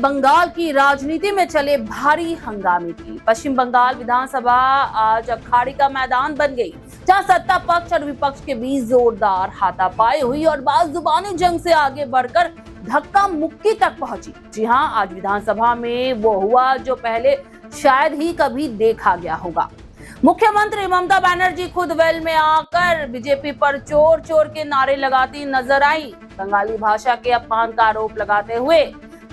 बंगाल की राजनीति में चले भारी हंगामे की। पश्चिम बंगाल विधानसभा आज अखाड़े का मैदान बन गई, जहां सत्ता पक्ष और विपक्ष के बीच जोरदार हाथापाई हुई और बाजुबानी जंग से आगे बढ़कर धक्का मुक्की तक पहुंची। जी हां, आज विधानसभा में वो हुआ जो पहले शायद ही कभी देखा गया होगा। मुख्यमंत्री ममता बनर्जी खुद वेल में आकर बीजेपी पर चोर चोर के नारे लगाती नजर आई। बंगाली भाषा के अपमान का आरोप लगाते हुए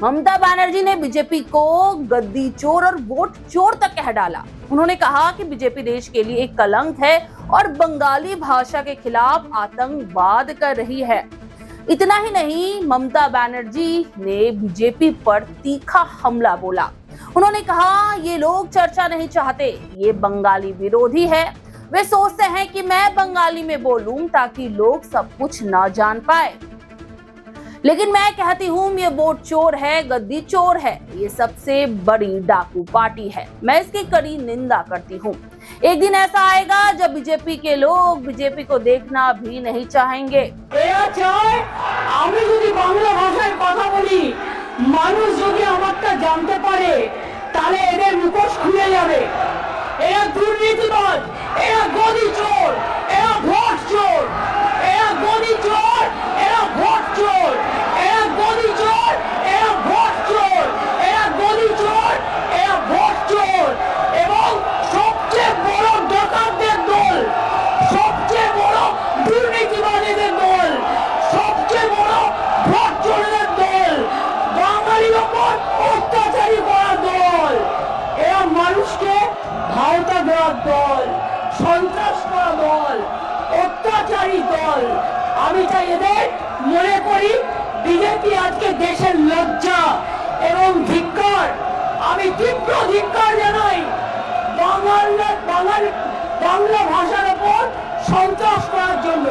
ममता बनर्जी ने बीजेपी को गद्दी चोर और वोट चोर तक कह डाला। उन्होंने कहा कि बीजेपी देश के लिए एक कलंक है और बंगाली भाषा के खिलाफ आतंकवाद कर रही है। इतना ही नहीं, ममता बनर्जी ने बीजेपी पर तीखा हमला बोला। उन्होंने कहा, ये लोग चर्चा नहीं चाहते, ये बंगाली विरोधी है। वे सोचते हैं कि मैं बंगाली में बोलूं ताकि लोग सब कुछ ना जान पाए, लेकिन मैं कहती हूँ ये वोट चोर है, गद्दी चोर है, ये सबसे बड़ी डाकू पार्टी है। मैं इसकी कड़ी निंदा करती हूँ। एक दिन ऐसा आएगा जब बीजेपी के लोग बीजेपी को देखना भी नहीं चाहेंगे। মানুষ যদি আমারটা জানতে পারে তাহলে এদের মুখোশ খুলে যাবে। এরা দুর্নীতিবাজ, এরা গদি চোর, এরা ভোট চোর, এরা গদি চোর, এরা ভোট চোর, এরা গদি চোর, এরা ভোট চোর, এরা গদি চোর, এরা ভোট চোর এবং সবচেয়ে বড় ডাকাতদের দল, সবচেয়ে বড় দুর্নীতিবাজদের দল, সবচেয়ে বড় ভোট চোরদের দল, বাঙালির উপর অত্যাচারী করা দল, এরা মানুষকে ভাওতা দেওয়ার দল, সন্ত্রাস করা দল, অত্যাচারী দল। আমি চাই এদের মনে করি বিজেপি আজকে দেশের লজ্জা এবং ধিক্কার। আমি তীব্র ধিক্কার জানাই বাংলা ভাষার উপর সন্ত্রাস করার জন্য,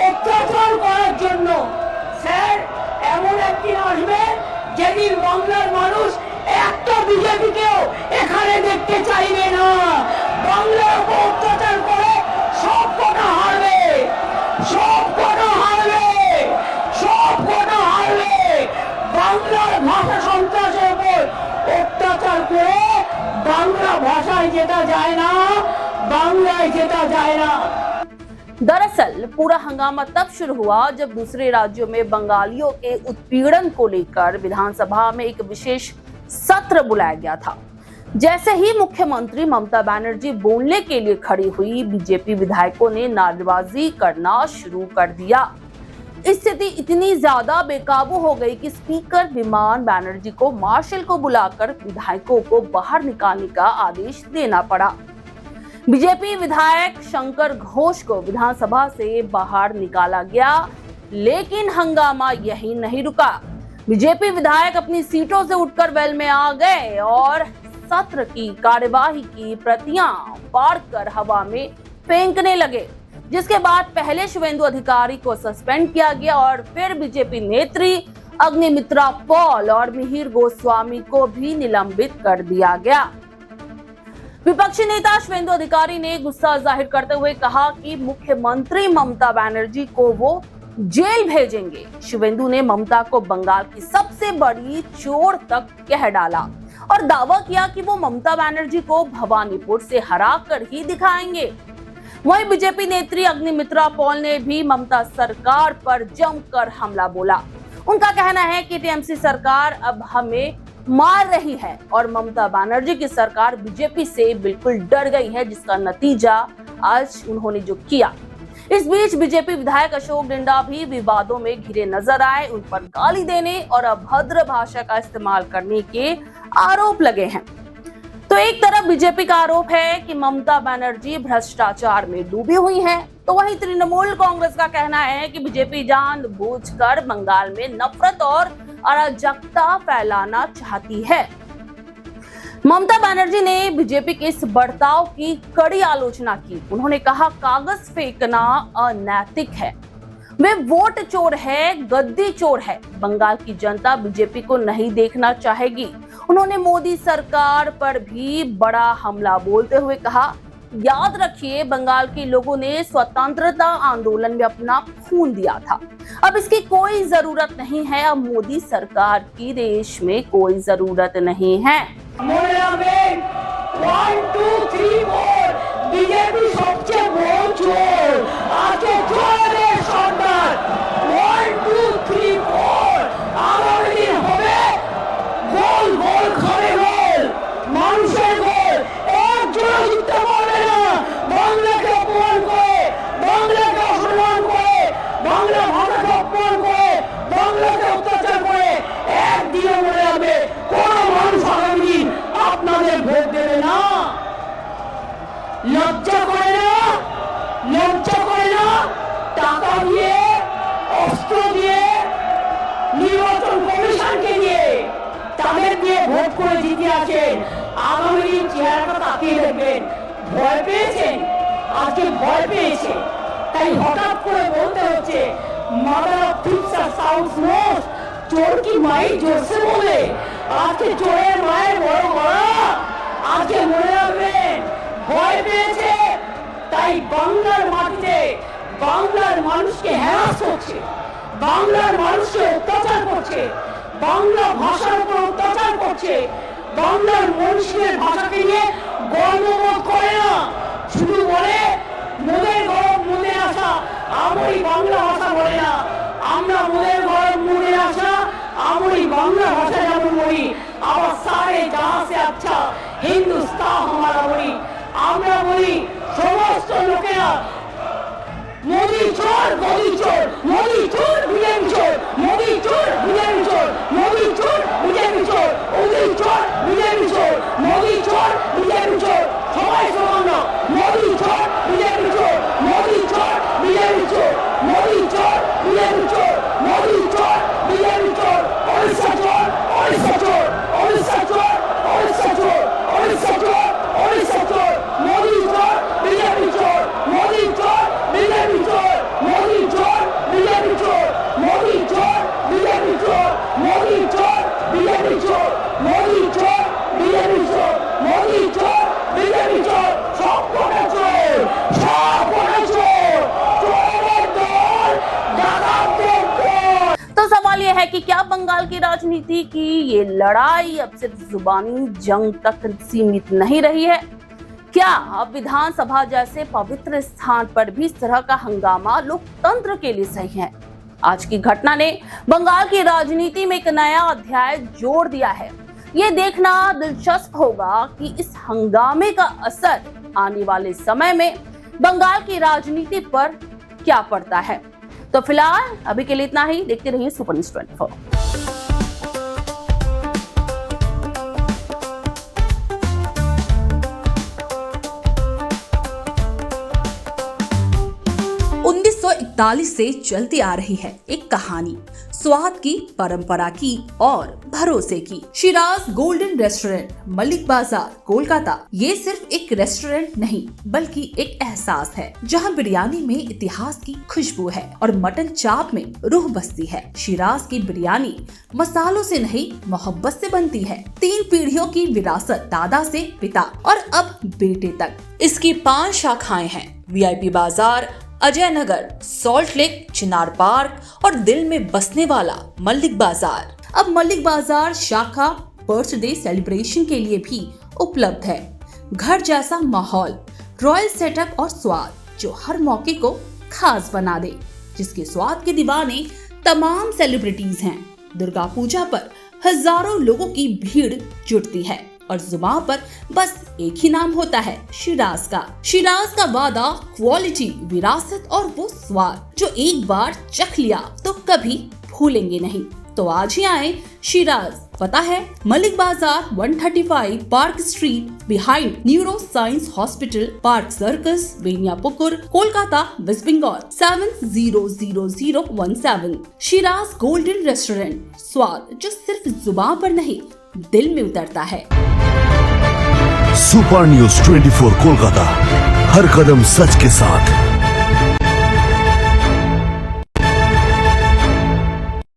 অত্যাচার করার জন্য। স্যার, এমন একদিন আসবে যেদিন বাংলার মানুষ একটা বিজেপিকেও এখানে দেখতে চাইবে না। বাংলার উপর অত্যাচার করে সব কটা হারবে, সব কটা হারবে, সব কটা হারবে। বাংলার ভাষা সন্ত্রাসের উপর অত্যাচার করে বাংলা ভাষায় যেটা যায় না, বাংলায় যেটা যায় না। दरअसल पूरा हंगामा तब शुरू हुआ जब दूसरे राज्यों में बंगालियों के उत्पीड़न को लेकर विधानसभा में एक विशेष सत्र बुलाया गया था। जैसे ही मुख्यमंत्री ममता बनर्जी बोलने के लिए खड़ी हुई, बीजेपी विधायकों ने नारेबाजी करना शुरू कर दिया। स्थिति इतनी ज्यादा बेकाबू हो गई कि स्पीकर विमान बनर्जी को मार्शल को बुलाकर विधायकों को बाहर निकालने का आदेश देना पड़ा। बीजेपी विधायक शंकर घोष को विधानसभा से बाहर निकाला गया, लेकिन हंगामा यही नहीं रुका। बीजेपी विधायक अपनी सीटों से उठकर वेल में आ गए और सत्र की कार्यवाही की प्रतियां फाड़कर हवा में फेंकने लगे, जिसके बाद पहले शुवेंदु अधिकारी को सस्पेंड किया गया और फिर बीजेपी नेत्री अग्निमित्रा पॉल और मिहिर गोस्वामी को भी निलंबित कर दिया गया। विपक्षी नेता शुवेंदु अधिकारी ने गुस्सा जाहिर करते हुए कहा कि मुख्यमंत्री ममता बनर्जी को वो जेल भेजेंगे। शुवेंदु ने ममता को बंगाल की सबसे बड़ी चोर तक कह डाला और दावा किया कि वो ममता बनर्जी को भवानीपुर से हरा कर ही दिखाएंगे। वहीं बीजेपी नेत्री अग्निमित्रा पॉल ने भी ममता सरकार पर जमकर हमला बोला। उनका कहना है कि टीएमसी सरकार अब हमें मार रही है और ममता बनर्जी की सरकार बीजेपी से बिल्कुल डर गई है, जिसका नतीजा आज उन्होंने जो किया। इस बीच बीजेपी विधायक अशोक डिंडा भी विवादों में घिरे नजर आए। उन पर गाली देने और अभद्र भाषा का इस्तेमाल करने के आरोप लगे हैं। तो एक तरफ बीजेपी का आरोप है कि ममता बनर्जी भ्रष्टाचार में डूबी हुई हैं, तो वहीं तृणमूल कांग्रेस का कहना है कि बीजेपी जानबूझकर बंगाल में नफरत और अराजकता फैलाना चाहती है। ममता बनर्जी ने बीजेपी के इस बर्ताव की कड़ी आलोचना की। उन्होंने कहा, कागज फेंकना अनैतिक है, वे वोट चोर है, गद्दी चोर है। बंगाल की जनता बीजेपी को नहीं देखना चाहेगी। उन्होंने मोदी सरकार पर भी बड़ा हमला बोलते हुए कहा, याद रखिए, बंगाल के लोगों ने स्वतंत्रता आंदोलन में अपना खून दिया था। अब इसकी कोई जरूरत नहीं है। अब मोदी सरकार की देश में कोई जरूरत नहीं है। बीजेपी सबसे बड़ चोर आके चोरे सरकार 1 2 3 4 आगामी दिन হবে গোল গোল খাবে গোল মানুষের গোল একজনও জিততে পারবে না। বাংলাকে অপমান করে, বাংলাকে অসম্মান করে, বাংলা ভাষাকে অপমান করে, বাংলাকে অত্যাচার করে একদিনে মরে যাবে। কোনো মানুষ আগামী দিন আপনাদের ভোট দেবে না। লজ্জা করে না, লজ্জা করে না। টাকা দিয়ে, অস্ত্র দিয়ে, নির্বাচন কমিশনকে দিয়ে, তাদের দিয়ে ভোট করে জিতে আছেন। আগামী দিন চেহারাটা তাকিয়ে দেখবেন। ভয় পেয়েছেন, আজকে ভয় পেয়েছে, তাই হঠাৎ করে বলতে হচ্ছে মাদার অফ থিপস আর সাউন্ডস মোস্ট। চোর কি মাই জোরসে বলে, আজকে চোরের মায়ের বড় গলা। আজকে মনে রাখবেন, ভয় পেয়েছে, তাই বাংলার মাটিতে বাংলার মানুষকে হ্যারাস করছে, বাংলার মানুষকে অত্যাচার করছে, বাংলা ভাষার উপর অত্যাচার করছে, বাংলার মানুষের ভাষাকে নিয়ে গর্ববোধ করে না। শুধু বলে মোদের গরব মোদে আসা, আমরি বাংলা ভাষা বলে না। আমরা মোদের গরব মোদে আসা, আমরি বাংলা ভাষা যেমন বলি, আবার সারে জাহাঁ সে আচ্ছা হিন্দুস্তান হামারা বলি। আমরা বলি সমস্ত লোকেরা মোদি চোর, মোদি চোর, মোদি চোর, বিজেপি চোর, মোদি চোর, বিজেপি চোর, মোদি চোর, বিজেপি চোর, মোদি চোর, বিজেপি চোর, মোদি চোর, বিজেপি চোর। সবাই সমান না। মোদি চোর, বিজেপি চোর, মোদি চোর, বিজেপি চোর, মোদি চোর, বিজেপি চোর, মোদি চোর, বিজেপি চোর। ওড়িশা চোর, ওড়িশা চোর, ওড়িশা চোর, ওড়িশা চোর, ওড়িশা চোর, ওড়িশা চোর, মোদি চোর, বিজেপি চোর, মোদি চোর, বিজেপি চোর, মোদি চোর, বিজেপি চোর, মোদি চোর, বিজেপি চোর, মোদি চোর, বিজেপি চোর, মোদি চোর, বিজেপি চোর, মোদি চোর, বিজেপি চোর। সব কটা চোর, সব কটা চোর, চোরের দল, ডাকাতদের দল। तो सवाल यह है कि क्या बंगाल की राजनीति की ये लड़ाई अब सिर्फ जुबानी जंग तक सीमित नहीं रही है? क्या अब विधानसभा जैसे पवित्र स्थान पर भी इस तरह का हंगामा लोकतंत्र के लिए सही है? आज की घटना ने बंगाल की राजनीति में एक नया अध्याय जोड़ दिया है। ये देखना दिलचस्प होगा कि इस हंगामे का असर आने वाले समय में बंगाल की राजनीति पर क्या पड़ता है। तो फिलहाल अभी के लिए इतना ही। देखते रहिए सुपर न्यूज़ 24। से चलती आ रही है एक कहानी, स्वाद की, परंपरा की और भरोसे की। शिराज गोल्डन रेस्टोरेंट, मलिक बाजार, कोलकाता। ये सिर्फ एक रेस्टोरेंट नहीं बल्कि एक एहसास है, जहां बिरयानी में इतिहास की खुशबू है और मटन चाप में रूह बसती है। शिराज की बिरयानी मसालों से नहीं, मोहब्बत से बनती है। 3 पीढ़ियों की विरासत, दादा से पिता और अब बेटे तक। इसकी 5 शाखाएं हैं, VIP बाजार, अजय नगर, सॉल्ट लेक, चिनार पार्क और दिल में बसने वाला मलिक बाजार। अब मलिक बाजार शाखा बर्थडे सेलिब्रेशन के लिए भी उपलब्ध है। घर जैसा माहौल, रॉयल सेटअप और स्वाद जो हर मौके को खास बना दे, जिसके स्वाद के दीवाने तमाम सेलिब्रिटीज हैं। दुर्गा पूजा पर हजारों लोगों की भीड़ जुटती है और जुबान पर बस एक ही नाम होता है, शिराज का। शिराज का वादा, क्वालिटी, विरासत और वो स्वाद जो एक बार चख लिया तो कभी भूलेंगे नहीं। तो आज ही आए शिराज। पता है Malik Bazar, 135 Park Street, behind Neuro Science Hospital, Park Circus, Beniapukur, Kolkata, West Bengal 700017। Shiraz Golden Restaurant, स्वाद जो सिर्फ जुबान पर नहीं दिल में उतरता है। सुपर न्यूज़ 24 कोलकाता, हर कदम सच के साथ।